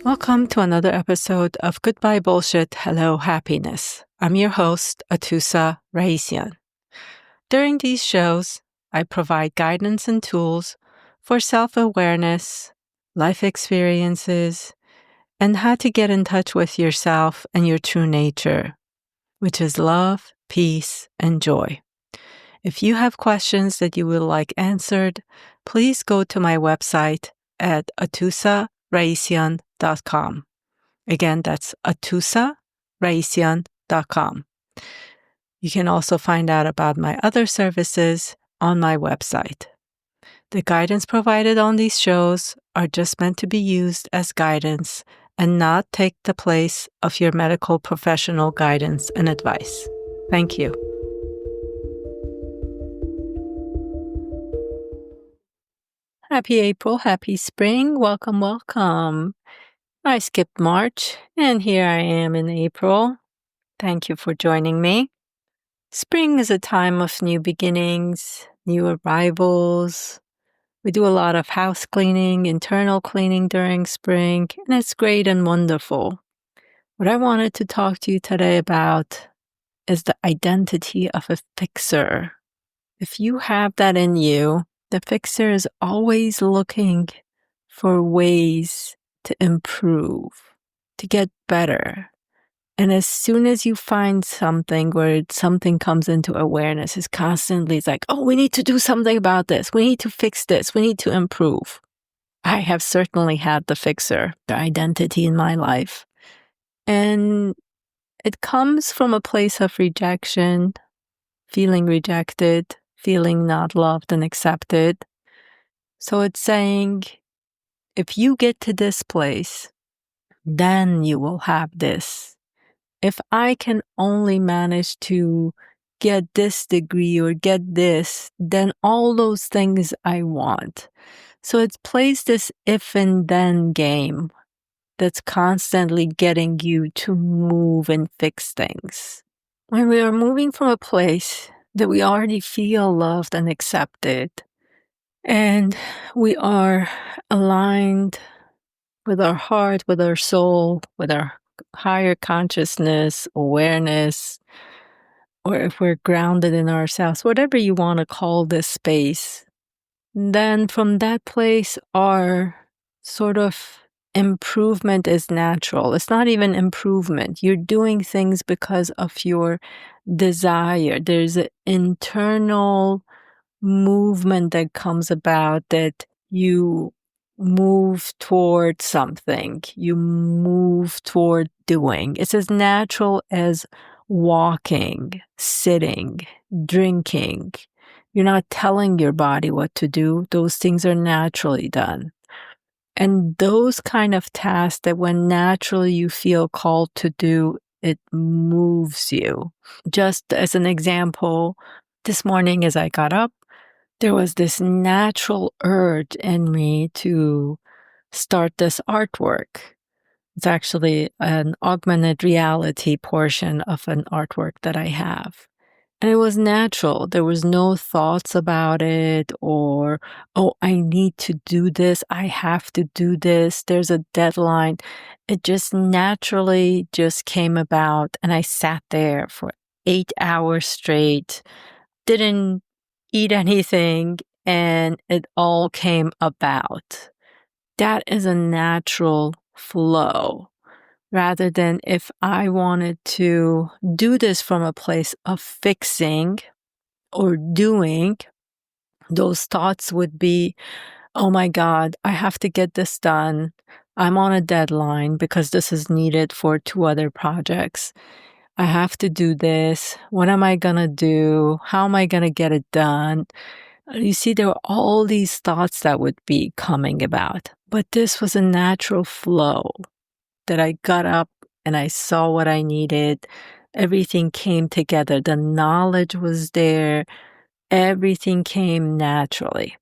Welcome to another episode of Goodbye Bullshit, Hello Happiness. I'm your host, Atusa Rahecian. During these shows, I provide guidance and tools for self-awareness, life experiences, and how to get in touch with yourself and your true nature, which is love, peace, and joy. If you have questions that you would like answered, please go to my website at atusarahecian.com. Again, that's atusarahecian.com. You can also find out about my other services on my website. The guidance provided on these shows are just meant to be used as guidance and not take the place of your medical professional guidance and advice. Thank you. Happy April, happy spring. Welcome, welcome. I skipped March, and here I am in April. Thank you for joining me. Spring is a time of new beginnings, new arrivals. We do a lot of house cleaning, internal cleaning during spring, and it's great and wonderful. What I wanted to talk to you today about is the identity of a fixer. If you have that in you, the fixer is always looking for ways to improve, to get better. And as soon as you find something where something comes into awareness, it's like, oh, we need to do something about this. We need to fix this. We need to improve. I have certainly had the fixer, the identity in my life. And it comes from a place of rejection, feeling rejected, feeling not loved and accepted. So it's saying, if you get to this place, then you will have this. If I can only manage to get this degree or get this, then all those things I want. So it plays this if and then game that's constantly getting you to move and fix things. When we are moving from a place that we already feel loved and accepted, and we are aligned with our heart, with our soul, with our higher consciousness, awareness, or if we're grounded in ourselves, whatever you want to call this space, then from that place, our sort of improvement is natural. It's not even improvement. You're doing things because of your desire. There's an internal movement that comes about that you move toward something. You move toward doing. It's as natural as walking, sitting, drinking. You're not telling your body what to do. Those things are naturally done. And those kind of tasks that when naturally you feel called to do, it moves you. Just as an example, this morning as I got up, there was this natural urge in me to start this artwork. It's actually an augmented reality portion of an artwork that I have. And it was natural. There was no thoughts about it or, oh, I need to do this. I have to do this. There's a deadline. It just naturally just came about. And I sat there for 8 hours straight, didn't eat anything, and it all came about. That is a natural flow. Rather than if I wanted to do this from a place of fixing or doing, those thoughts would be, oh my God, I have to get this done. I'm on a deadline because this is needed for 2 other projects. I have to do this. What am I going to do? How am I going to get it done? You see, there were all these thoughts that would be coming about. But this was a natural flow that I got up and I saw what I needed. Everything came together. The knowledge was there. Everything came naturally.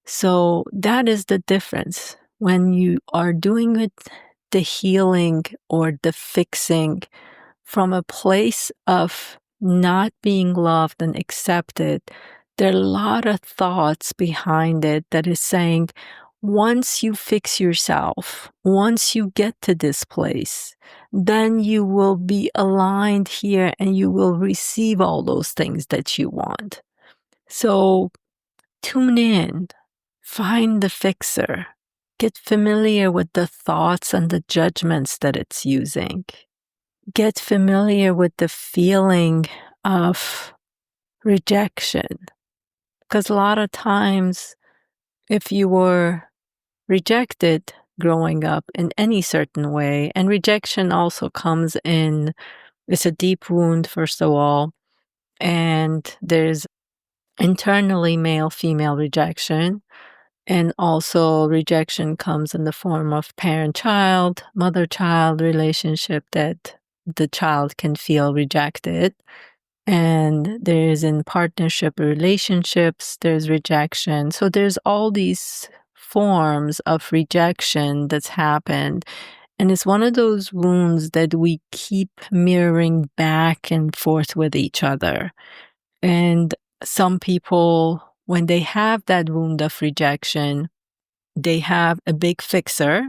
So that is the difference. When you are doing it, the healing or the fixing from a place of not being loved and accepted, there are a lot of thoughts behind it that is saying, once you fix yourself, once you get to this place, then you will be aligned here and you will receive all those things that you want. So tune in, find the fixer, get familiar with the thoughts and the judgments that it's using. Get familiar with the feeling of rejection. Because a lot of times, if you were rejected growing up in any certain way, and rejection also comes in, it's a deep wound, first of all, and there's internally male-female rejection, and also rejection comes in the form of parent-child, mother-child relationship that the child can feel rejected. And there's in partnership relationships, there's rejection. So there's all these forms of rejection that's happened. And it's one of those wounds that we keep mirroring back and forth with each other. And some people, when they have that wound of rejection, they have a big fixer,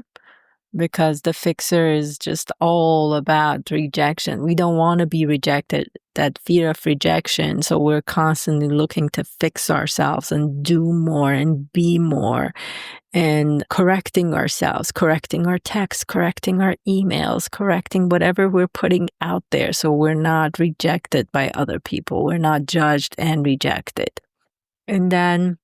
because the fixer is just all about rejection. We don't want to be rejected, that fear of rejection. So we're constantly looking to fix ourselves and do more and be more, and correcting ourselves, correcting our texts, correcting our emails, correcting whatever we're putting out there so we're not rejected by other people. We're not judged and rejected. And then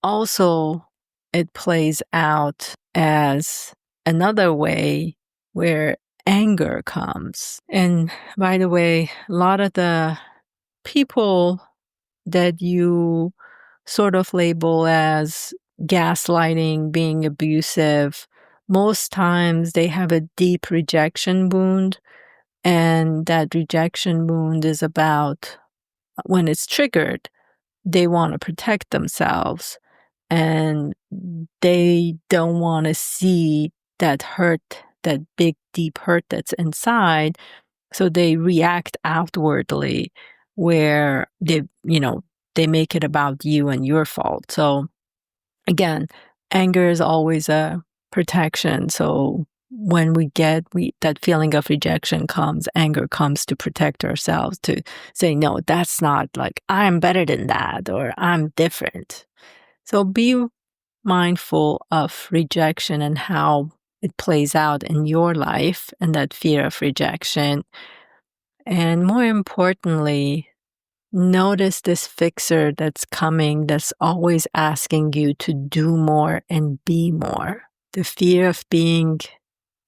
also it plays out as another way where anger comes. And by the way, a lot of the people that you sort of label as gaslighting, being abusive, most times they have a deep rejection wound. And that rejection wound is about, when it's triggered, they want to protect themselves. And they don't want to see that hurt, that big, deep hurt that's inside. So they react outwardly where they make it about you and your fault. So again, anger is always a protection. So when that feeling of rejection comes, anger comes to protect ourselves, to say, no, that's not, like, I'm better than that, or I'm different. So be mindful of rejection and how it plays out in your life, and that fear of rejection. And more importantly, notice this fixer that's coming, that's always asking you to do more and be more. The fear of being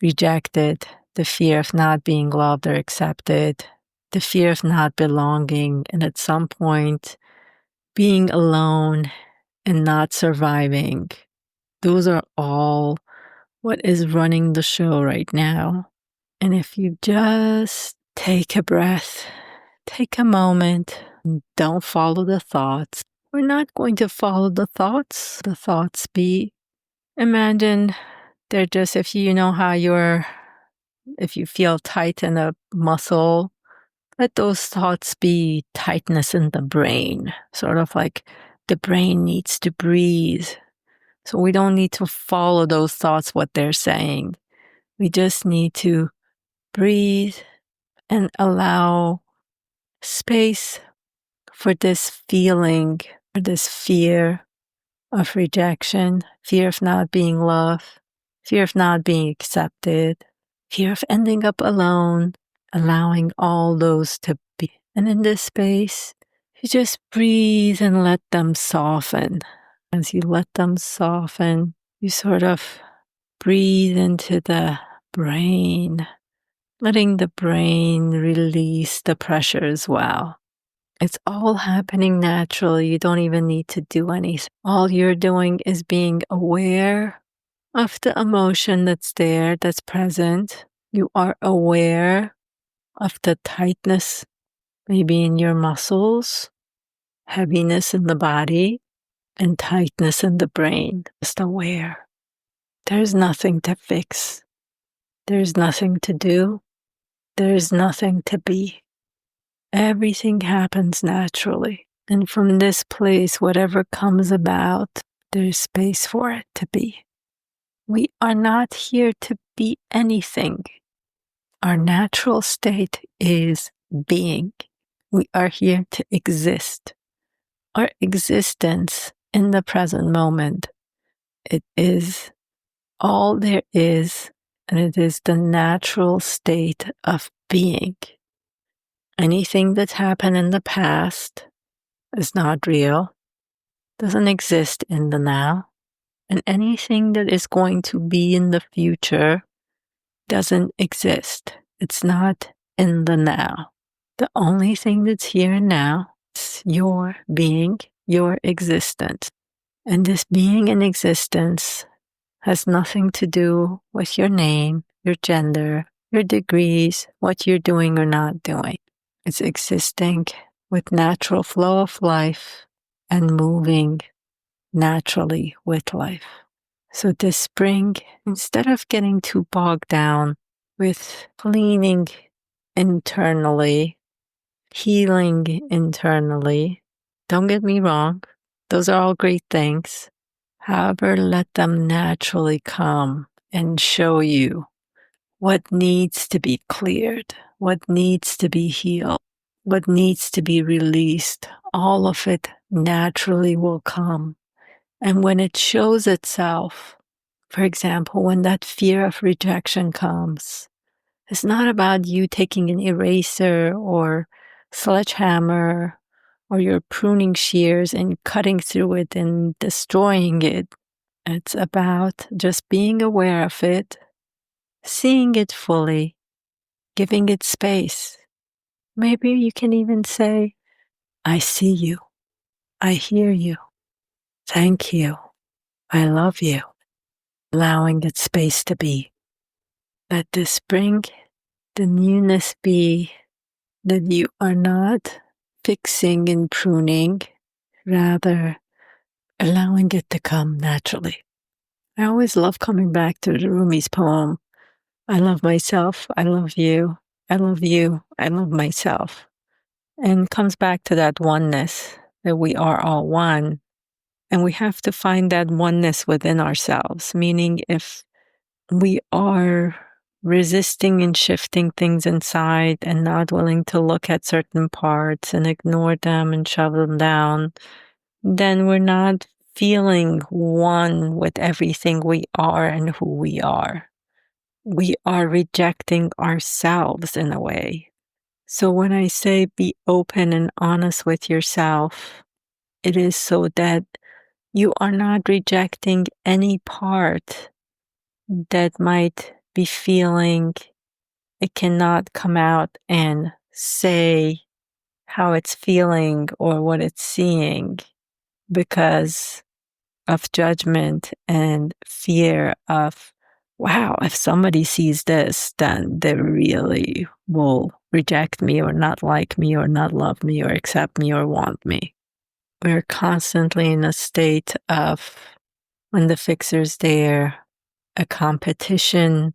rejected, the fear of not being loved or accepted, the fear of not belonging, and at some point being alone and not surviving. Those are all what is running the show right now. And if you just take a breath, take a moment, don't follow the thoughts. We're not going to follow the thoughts. The thoughts be, imagine they're just, if you know how if you feel tight in a muscle, let those thoughts be tightness in the brain, sort of like the brain needs to breathe. So we don't need to follow those thoughts, what they're saying. We just need to breathe and allow space for this feeling, for this fear of rejection, fear of not being loved, fear of not being accepted, fear of ending up alone, allowing all those to be. And in this space, you just breathe and let them soften. As you let them soften, you sort of breathe into the brain, letting the brain release the pressure as well. It's all happening naturally. You don't even need to do anything. All you're doing is being aware of the emotion that's there, that's present. You are aware of the tightness, maybe in your muscles, heaviness in the body, and tightness in the brain. Just aware. There's nothing to fix. There's nothing to do. There's nothing to be. Everything happens naturally. And from this place, whatever comes about, there's space for it to be. We are not here to be anything. Our natural state is being. We are here to exist. Our existence in the present moment, it is all there is, and it is the natural state of being. Anything that's happened in the past is not real, doesn't exist in the now, and anything that is going to be in the future doesn't exist. It's not in the now. The only thing that's here and now is your being, your existence. And this being and existence has nothing to do with your name, your gender, your degrees, what you're doing or not doing. It's existing with natural flow of life and moving naturally with life. So this spring, instead of getting too bogged down with cleaning internally, healing internally, don't get me wrong, those are all great things. However, let them naturally come and show you what needs to be cleared, what needs to be healed, what needs to be released. All of it naturally will come. And when it shows itself, for example, when that fear of rejection comes, it's not about you taking an eraser or sledgehammer or your pruning shears and cutting through it and destroying it. It's about just being aware of it, seeing it fully, giving it space. Maybe you can even say, I see you. I hear you. Thank you. I love you. Allowing that space to be. Let this spring the newness be that you are not fixing and pruning, rather allowing it to come naturally. I always love coming back to Rumi's poem, I love myself, I love you, I love you, I love myself. And comes back to that oneness, that we are all one. And we have to find that oneness within ourselves, meaning if we are resisting and shifting things inside and not willing to look at certain parts and ignore them and shove them down, then we're not feeling one with everything we are and who we are. We are rejecting ourselves in a way. So when I say be open and honest with yourself, it is so that you are not rejecting any part that might be feeling it cannot come out and say how it's feeling or what it's seeing because of judgment and fear of, wow, if somebody sees this, then they really will reject me or not like me or not love me or accept me or want me. We're constantly in a state of, when the fixer's there, a competition,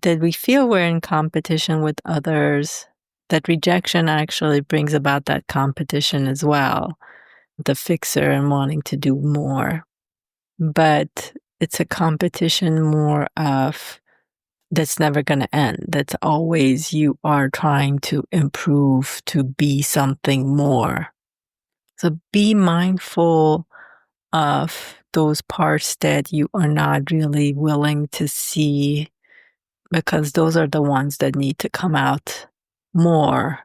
that we feel we're in competition with others, that rejection actually brings about that competition as well, the fixer and wanting to do more. But it's a competition more of that's never going to end. That's always you are trying to improve, to be something more. So be mindful of those parts that you are not really willing to see, because those are the ones that need to come out more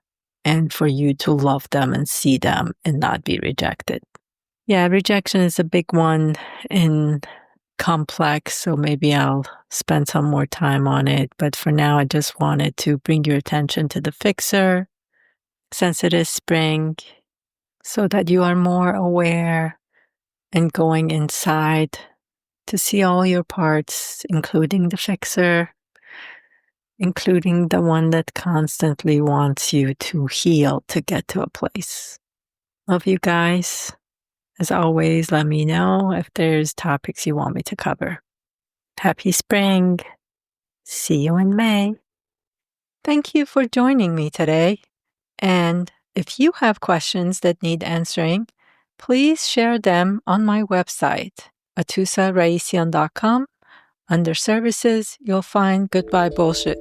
and for you to love them and see them and not be rejected. Yeah, rejection is a big one and complex, so maybe I'll spend some more time on it. But for now, I just wanted to bring your attention to the fixer, since it is spring, so that you are more aware and going inside to see all your parts, including the fixer, including the one that constantly wants you to heal to get to a place. Love you guys. As always, let me know if there's topics you want me to cover. Happy spring. See you in May. Thank you for joining me today. And if you have questions that need answering, please share them on my website, atusarahecian.com, Under Services, you'll find Goodbye Bullshit.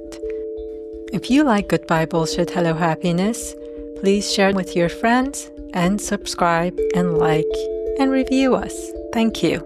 If you like Goodbye Bullshit, Hello Happiness, please share it with your friends and subscribe and like and review us. Thank you.